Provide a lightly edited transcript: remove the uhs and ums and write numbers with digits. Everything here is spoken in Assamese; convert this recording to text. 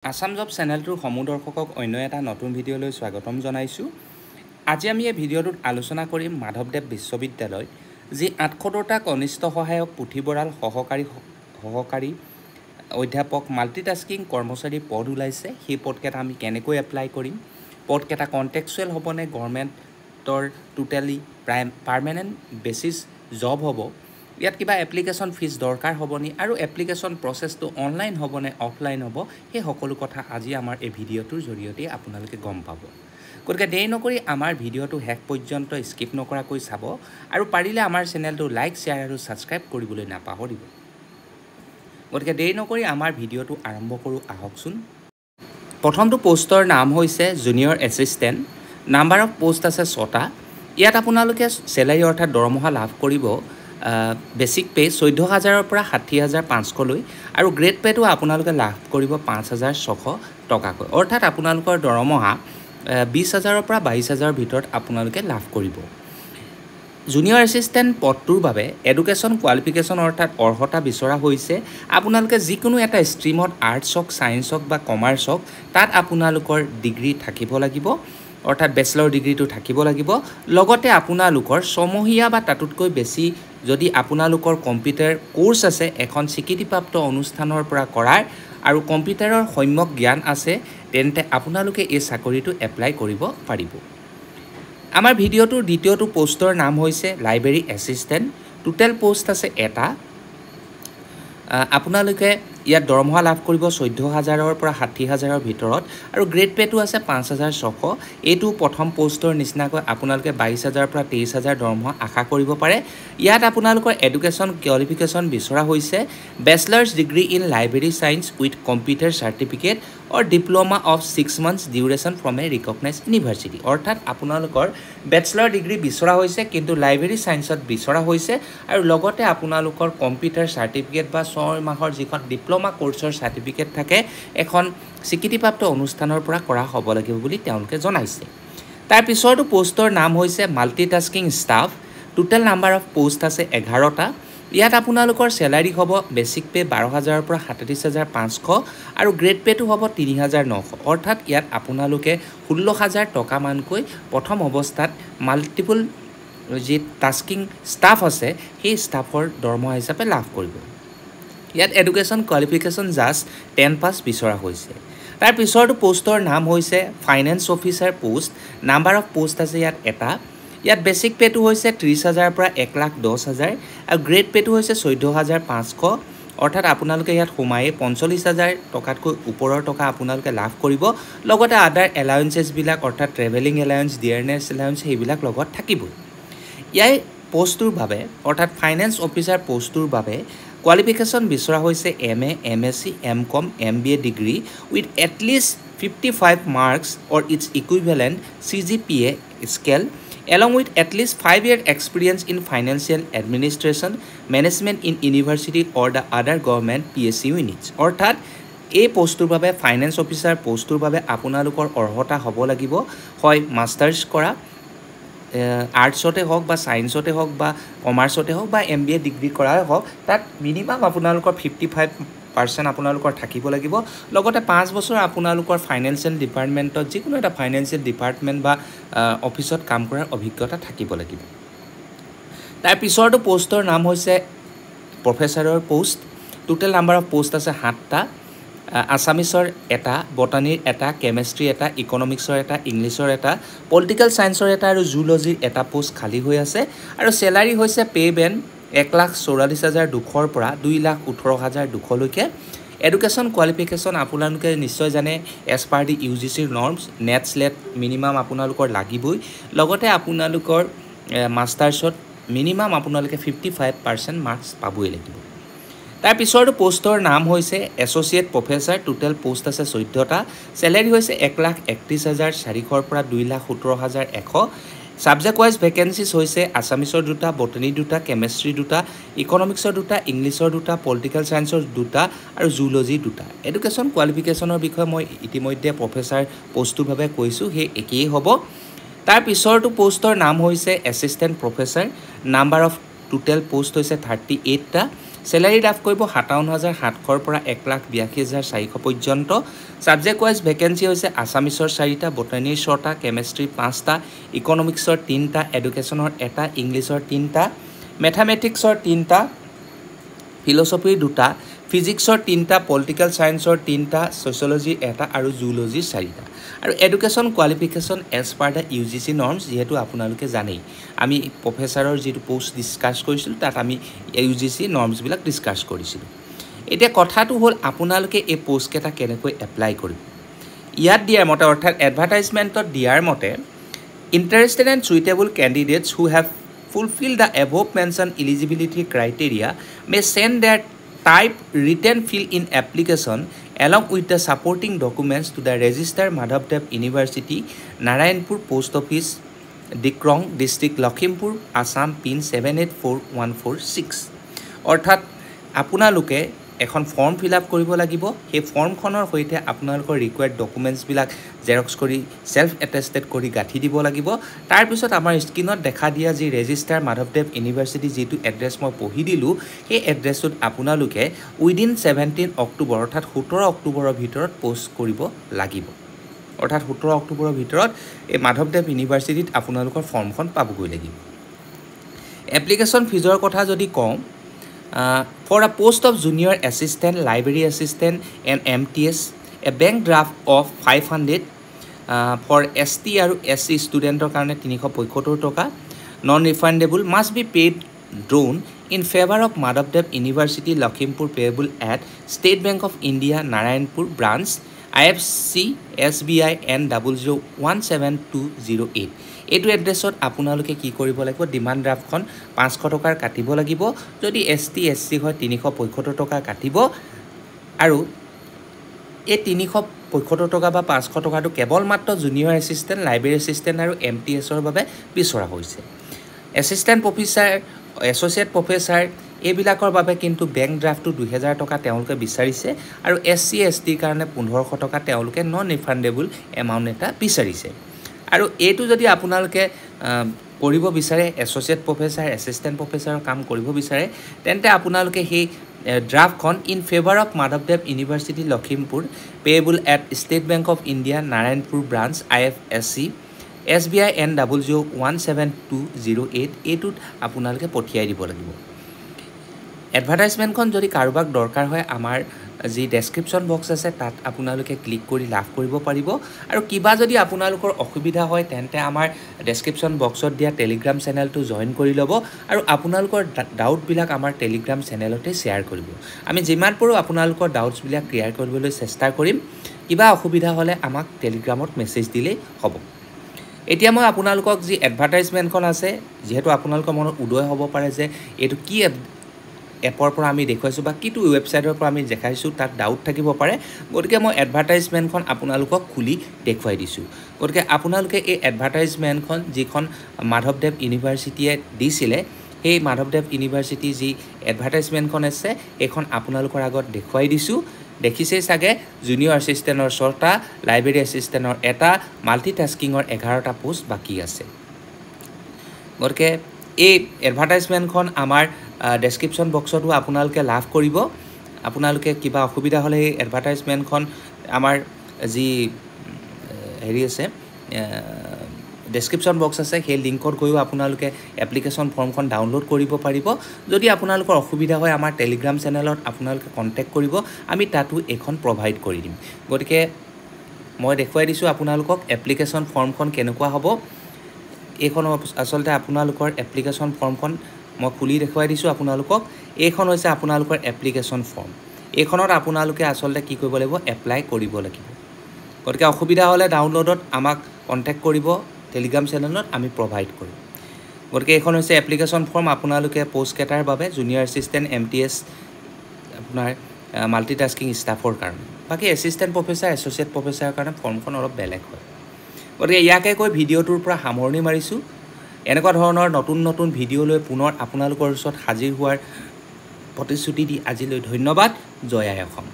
আসাম জব চেনেলটোৰ সমূহ দৰ্শকক অন্য এটা নতুন ভিডিঅ'লৈ স্বাগতম জনাইছোঁ। আজি আমি এই ভিডিঅ'টোত আলোচনা কৰিম মাধৱদেৱ বিশ্ববিদ্যালয় যি ৭৮টা কনিষ্ঠ সহায়ক পুথিভঁৰাল সহকাৰী অধ্যাপক মাল্টিটাস্কিং কৰ্মচাৰী পদ ওলাইছে। সেই পদকেইটা আমি কেনেকৈ এপ্লাই কৰিম, পদকেইটা কণ্টেক্সুৱেল হ'বনে, গভৰ্ণমেণ্টৰ টোটেলি পাৰ্মানেণ্ট বেচিছ জব হ'ব, ইয়াত কিবা এপ্লিকেশ্যন ফিজ দৰকাৰ হ'বনি আৰু এপ্লিকেশ্যন প্ৰচেছটো অনলাইন হ'বনে অফলাইন হ'ব, সেই সকলো কথা আজি আমাৰ এই ভিডিঅ'টোৰ জৰিয়তে আপোনালোকে গম পাব। গতিকে দেৰি নকৰি আমাৰ ভিডিঅ'টো শেষ পৰ্যন্ত স্কিপ নকৰাকৈ চাব আৰু পাৰিলে আমাৰ চেনেলটো লাইক, শ্বেয়াৰ আৰু ছাবস্ক্ৰাইব কৰিবলৈ নাপাহৰিব। গতিকে দেৰি নকৰি আমাৰ ভিডিঅ'টো আৰম্ভ কৰোঁ আহকচোন। প্ৰথমটো পষ্টৰ নাম হৈছে junior assistant. Number of post আছে 6টা। ইয়াত আপোনালোকে চেলাৰী অৰ্থাৎ দৰমহা লাভ কৰিব বেচিক পে' 14,000ৰ পৰা 60,500লৈ আৰু গ্ৰেড পে'টো আপোনালোকে লাভ কৰিব 5,600 টকাকৈ, অৰ্থাৎ আপোনালোকৰ দৰমহা 20,000ৰ পৰা 22,000ৰ ভিতৰত আপোনালোকে লাভ কৰিব। জুনিয়ৰ এছিষ্টেণ্ট পদটোৰ বাবে এডুকেশ্যন কোৱালিফিকেশ্যন অৰ্থাৎ অৰ্হতা বিচৰা হৈছে আপোনালোকে যিকোনো এটা ষ্ট্ৰীমত আৰ্টছ হওক, ছায়েন্স হওক বা কমাৰ্চ হওক, তাত আপোনালোকৰ ডিগ্ৰী থাকিব লাগিব, অৰ্থাৎ বেচেলৰ ডিগ্ৰীটো থাকিব লাগিব। লগতে আপোনালোকৰ ছমহীয়া বা তাতোতকৈ বেছি যদি আপোনালোকৰ কম্পিউটাৰ কোৰ্চ আছে এখন স্বীকৃতিপ্ৰাপ্ত অনুষ্ঠানৰ পৰা কৰাৰ আৰু কম্পিউটাৰৰ সম্যক জ্ঞান আছে, তেন্তে আপোনালোকে এই চাকৰিটো এপ্লাই কৰিব পাৰিব। আমাৰ ভিডিঅ'টোৰ দ্বিতীয়টো পষ্টৰ নাম হৈছে লাইব্ৰেৰী এছিষ্টেণ্ট। টোটেল পোষ্ট আছে 1টা। আপোনালোকে ইয়াত দৰমহা লাভ কৰিব 14,000ৰ পৰা 60,000ৰ ভিতৰত আৰু গ্ৰেড পে'টো আছে 5,600। এইটো প্ৰথম পষ্টৰ নিচিনাকৈ আপোনালোকে 22,000ৰ পৰা 23,000 দৰমহা আশা কৰিব পাৰে। ইয়াত আপোনালোকৰ এডুকেশ্যন কোৱালিফিকেশ্যন বিচৰা হৈছে bachelors degree in library science with computer certificate or diploma of 6 months duration from a recognise university, অৰ্থাৎ আপোনালোকৰ বেচলাৰ ডিগ্ৰী বিচৰা হৈছে কিন্তু লাইব্ৰেৰী ছায়েন্সত বিচৰা হৈছে আৰু লগতে আপোনালোকৰ কম্পিউটাৰ চাৰ্টিফিকেট বা 6 মাহৰ যিখন ডিপ্ল'মা কোৰ্চৰ চাৰ্টিফিকেট থাকে এখন স্বীকৃতিপ্ৰাপ্ত অনুষ্ঠানৰ পৰা কৰা হ'ব লাগিব বুলি তেওঁলোকে জনাইছে। তাৰ পিছৰটো পষ্টৰ নাম হৈছে multitasking staff. Total number of post আছে 11টা। ইয়াত আপোনালোকৰ চেলাৰী হ'ব বেচিক পে' 12,000ৰ পৰা 37,500 আৰু গ্ৰেড পে'টো হ'ব 3,900, অৰ্থাৎ ইয়াত আপোনালোকে 16,000 টকামানকৈ প্ৰথম অৱস্থাত মাল্টিপুল যি টাস্কিং ষ্টাফ আছে সেই ষ্টাফৰ দৰমহা হিচাপে লাভ কৰিব। ইয়াত এডুকেশ্যন কোৱালিফিকেশ্যন জাষ্ট 10 পাছ বিচৰা হৈছে। তাৰ পিছৰটো পষ্টৰ নাম হৈছে finance officer post. Number of post আছে ইয়াত 1টা। ইয়াত বেচিক পে'টো হৈছে 30,000ৰ পৰা 1,10,000 আৰু গ্ৰেড পে'টো হৈছে 14,500, অৰ্থাৎ আপোনালোকে ইয়াত সোমায়ে 45,000 টকাতকৈ ওপৰৰ টকা আপোনালোকে লাভ কৰিব। লগতে আদাৰ এলাউঞ্চেছবিলাক অৰ্থাৎ ট্ৰেভেলিং এলাউঞ্চ, ডিয়াৰনেছ এলাউঞ্চ সেইবিলাক লগত থাকিবই। ইয়াৰ পষ্টটোৰ বাবে অৰ্থাৎ ফাইনেন্স অফিচাৰ পষ্টটোৰ বাবে কোৱালিফিকেশ্যন বিচৰা হৈছে MA, MSc, MCom, MBA degree with at least 55 marks or its equivalent CGPA scale along with at least 5 years experience in financial administration, management in university or the other government PSU units, অৰ্থাৎ এই পষ্টটোৰ বাবে ফাইনেন্স অফিচাৰ পষ্টটোৰ বাবে আপোনালোকৰ অৰ্হতা হ'ব লাগিব হয় মাষ্টাৰ্ছ কৰা আৰ্টছতে হওক বা ছায়েন্সতে হওক বা কমাৰ্চতে হওক বা MBA ডিগ্ৰী কৰাই হওক, তাত মিনিমাম আপোনালোকৰ 55% আপোনালোকৰ থাকিব লাগিব। লগতে 5 বছৰ আপোনালোকৰ ফাইনেন্সিয়েল ডিপাৰ্টমেণ্টত যিকোনো এটা ফাইনেন্সিয়েল ডিপাৰ্টমেণ্ট বা অফিচত কাম কৰাৰ অভিজ্ঞতা থাকিব লাগিব। তাৰ পিছৰটো পষ্টৰ নাম হৈছে প্ৰফেচাৰৰ post. Total number of post আছে 7টা। আছামিছৰ 1টা, বটানীৰ 1টা, কেমেষ্ট্ৰি 1টা, ইকনমিক্সৰ 1টা, ইংলিছৰ 1টা, পলিটিকেল ছায়েন্সৰ 1টা আৰু জুলজিৰ 1টা পোষ্ট খালী হৈ আছে আৰু চেলাৰী হৈছে পে' বেণ্ড 1,44,200ৰ পৰা 2,18,200লৈকে। এডুকেশ্যন কোৱালিফিকেশ্যন আপোনালোকে নিশ্চয় জানে এজ পাৰ দি UGCৰ নৰ্মছ, নেট স্লেট মিনিমাম আপোনালোকৰ লাগিবই। লগতে আপোনালোকৰ মাষ্টাৰ্ছত মিনিমাম আপোনালোকে 55% মাৰ্কছ পাবই লাগিব। তাৰ পিছৰটো পষ্টৰ নাম হৈছে এছ'চিয়েট প্ৰফেচাৰ। টোটেল পোষ্ট আছে 14টা। চেলাৰী হৈছে 1,31,400ৰ পৰা 2,17,100। ছাবজেক্ট ৱাইজ ভেকেঞ্চিছ হৈছে আছামিছৰ 2টা, বটানী 2টা, কেমেষ্ট্ৰি 2টা, ইকনমিক্সৰ 2টা, ইংলিছৰ 2টা, পলিটিকেল ছায়েন্সৰ 2টা আৰু জুলজি 2টা। এডুকেশ্যন কোৱালিফিকেশ্যনৰ বিষয়ে মই ইতিমধ্যে প্ৰফেচাৰ পষ্টটোৰ বাবে কৈছোঁ, সেই একেই হ'ব। তাৰ পিছৰটো পষ্টৰ নাম হৈছে assistant professor. Number of total post হৈছে 38টা। স্যালাৰি লাভ কৰিব ৫৭৭০০ পৰা ১,৮২,৪০০ পৰ্যন্ত সাবজেক্ট ওয়াইজ ভ্যাকেন্সি হৈছে আসামিছৰ 4টা বটানীৰ 6টা কেমিষ্ট্ৰি 5টা ইকনমিক্সৰ 3টা এডুকেশ্যনৰ 1টা ইংলিছৰ 3টা মেথমেটিক্সৰ 3টা ফিলসফিৰ 2টা ফিজিক্সৰ 3টা পলিটিক্যাল সায়েন্সৰ 3টা সোশিয়োলজি 1টা আৰু জুলজি 4টা আৰু education qualification as per the UGC norms যেহেতু আপোনালোকে জানেই আমি প্ৰফেছৰৰ যেটো পোষ্ট ডিসকাস কৰিছিল তাত আমি UGC নৰ্মছ বিলাক ডিসকাস কৰিছিল এতিয়া কথাটো হ'ল আপোনালোকে এই পোষ্ট কেটা কেনেকৈ এপ্লাই কৰিব ইয়াত দিয়াৰ মতে অৰ্থাৎ এডভাৰটাইজমেন্টত দিয়াৰ মতে interested and suitable candidates who have fulfilled the above mentioned eligibility criteria may send their type written fill in application along with the supporting documents to the registered Madhavdev University, Narayanpur Post Office, Dikrong District, Lakhimpur, Assam PIN 784146. অৰ্থাৎ আপোনালোকে এখন ফৰ্ম ফিল আপ কৰিব লাগিব সেই ফৰ্মখনৰ সৈতে আপোনালোকৰ ৰিকোয়াৰ্ড ডকুমেন্টছ বিলাক জেৰক্স কৰি সেলফ এটেস্টেড কৰি গাঠি দিব লাগিব তাৰ পিছত আমাৰ স্ক্ৰিনত দেখা দিয়া যি ৰেজিষ্টাৰ মাধৱদেৱ ইউনিভাৰ্চিটি যেটো এড্ৰেছ মই পঢ়ি দিলো সেই এড্ৰেছটোত আপোনালোকে উইদিন 17 অক্টোবৰ অৰ্থাৎ 17 অক্টোবৰৰ ভিতৰত পোষ্ট কৰিব লাগিব অৰ্থাৎ 17 অক্টোবৰৰ ভিতৰত এই মাধৱদেৱ ইউনিভাৰ্চিটিত আপোনালোকৰ ফৰ্মখন পাবগৈ লাগিব এপ্লিকেশন ফিজৰ কথা যদি কওঁ for a post of junior assistant, library assistant and MTS, a bank draft of 500 for ST আৰু SC studenter কাৰণে 375 টকা non-refundable must be paid drawn in favor of Madhavdev University, Lakhimpur payable at State Bank of India, Narayanpur branch, IFC SBI N00172008 এইটো এড্ৰেছত আপোনালোকে কি কৰিব লাগিব ডিমান্ড ড্ৰাফটখন 500 টকাৰ কাটিব লাগিব যদি ST SC হয় 375 টকা কাটিব আৰু এই 375 টকা বা 500 টকাটো কেৱল মাত্ৰ জুনিয়ৰ এসিস্ট্যান্ট লাইব্ৰেৰী এসিস্ট্যান্ট আৰু MTS ৰ বাবে বিচৰা হৈছে এসিস্ট্যান্ট প্ৰফেছৰ এছ'চিয়েট প্ৰফেছৰ এইবিলাকৰ বাবে কিন্তু বেংক ড্ৰাফটটো 2000 টকা তেওঁলোকে বিচাৰিছে আৰু SC ST কাৰণে 1500 টকা তেওঁলোকে নন ৰিফান্ডেবল এমাউন্ট এটা বিচাৰিছে আৰু এটো যদি আপোনালোকে কৰিব বিচাৰে এছ'চিয়েট প্ৰফেছৰ এসিস্ট্যান্ট প্ৰফেছৰৰ কাম কৰিব বিচাৰে তেন্তে আপোনালোকে সেই ড্ৰাফটখন ইন ফেভাৰ অফ মাধৱদেৱ university Lakhimpur payable at state bank of India Narayanpur branch IFSC SBI N00172008 এটোত আপোনালোকে পঠিয়াই দিব লাগিব এডভাৰটাইজমেন্টখন যদি কাৰোবাক দৰকাৰ হয় আমাৰ যি ডেসক্ৰিপশন বক্স আছে তাত আপোনালোকে ক্লিক কৰি লাভ কৰিব পাৰিব আৰু কিবা যদি আপোনালোকৰ অসুবিধা হয় তেন্তে আমাৰ ডেসক্ৰিপশন বক্সত দিয়া টেলিগ্ৰাম চেনেলটো জয়েন কৰি ল'ব আৰু আপোনালোকৰ ডাউট বিলাক আমাৰ টেলিগ্ৰাম চেনেলতে শেয়াৰ কৰিব আমি যিমান পাৰো আপোনালোকৰ ডাউটছ বিলাক ক্লিয়াৰ কৰিবলৈ চেষ্টা কৰিম কিবা অসুবিধা হলে আমাক টেলিগ্ৰামত মেছেজ দিলেই হ'ব এতিয়া মই আপোনালোকক যি এডভাৰটাইজমেন্টখন আছে যেহেতু আপোনালোকৰ মনত উদয় হ'ব পাৰে যে এটো কি এপৰ পৰা আমি দেখাইছো বা কিটো ওয়েবসাইটৰ পৰা আমি দেখাইছো তাত ডাউট থাকিব পাৰে গতিকে মই এডভাৰটাইজমেন্টখন আপোনালোকক খুলি দেখুৱাই দিছো গতিকে আপোনালোকে এই এডভাৰটাইজমেন্টখন যিখন মাধৱদেৱ ইউনিভাৰ্চিটিয়ে দিছিলে এই মাধৱদেৱ ইউনিভাৰ্চিটি যি এডভাৰটাইজমেন্টখন আছে এখন আপোনালোকৰ আগত দেখুৱাই দিছো দেখিছে সাগে জুনিয়ৰ এসিস্ট্যান্টৰ 6টা লাইব্ৰেৰী এসিস্ট্যান্টৰ 1টা মাল্টিটাস্কিংৰ 11টা পোষ্ট বাকি আছে গতিকে এই এডভাৰটাইজমেন্টখন আমাৰ ডেসক্ৰিপশন বক্সটো আপোনালোকে লাভ কৰিব আপোনালোকে কিবা অসুবিধা হলে এই এডভাৰটাইজমেন্টখন আমাৰ যি হেৰি আছে ডেসক্ৰিপশন বক্স আছে সেই লিংকত গৈও আপোনালোকে এপ্লিকেশন ফৰ্মখন ডাউনলোড কৰিব পাৰিব যদি আপোনালোকৰ অসুবিধা হয় আমাৰ টেলিগ্ৰাম চেনেলত আপোনালোকে কন্টাক্ট কৰিব আমি তাতো এখন প্ৰভাইড কৰি দিম গতিকে মই দেখুৱাই দিছো আপোনালোকক এপ্লিকেশন ফৰ্মখন কেনেকুৱা হ'ব এইখন আসলতে আপোনালোকৰ এপ্লিকেশন ফৰ্মখন মই খুলি দেখুৱাই দিছো আপোনালোকক এইখন হৈছে আপোনালোকৰ এপ্লিকেশন ফৰ্ম এইখনত আপোনালোকে আসলতে কি কৰিব লাগিব এপ্লাই কৰিব লাগিব গতিকে অসুবিধা হলে ডাউনলোডত আমাক কন্টাক্ট কৰিব টেলিগ্ৰাম চেনেলত আমি প্ৰভাইড কৰিম গতিকে এইখন হৈছে এপ্লিকেশন ফৰ্ম আপোনালোকে পোষ্ট কেটাৰ বাবে জুনিয়ৰ এসিস্ট্যান্ট MTS আপোনাৰ মাল্টিটাস্কিং ষ্টাফৰ কাৰণে বাকি এসিস্ট্যান্ট প্ৰফেছৰ এছ'চিয়েট প্ৰফেছৰৰ কাৰণে ফৰ্মখন অলপ বেলেগ হয় গতিকে ইয়াকে কৈ ভিডিঅ'টোৰ পৰা সামৰণি মাৰিছো এনেকুৱা ধৰণৰ নতুন নতুন ভিডিঅ' লৈ পুনৰ আপোনালোকৰ ওচৰত হাজিৰ হোৱাৰ প্ৰতিশ্ৰুতি দি আজিলৈ ধন্যবাদ জয় আই অসম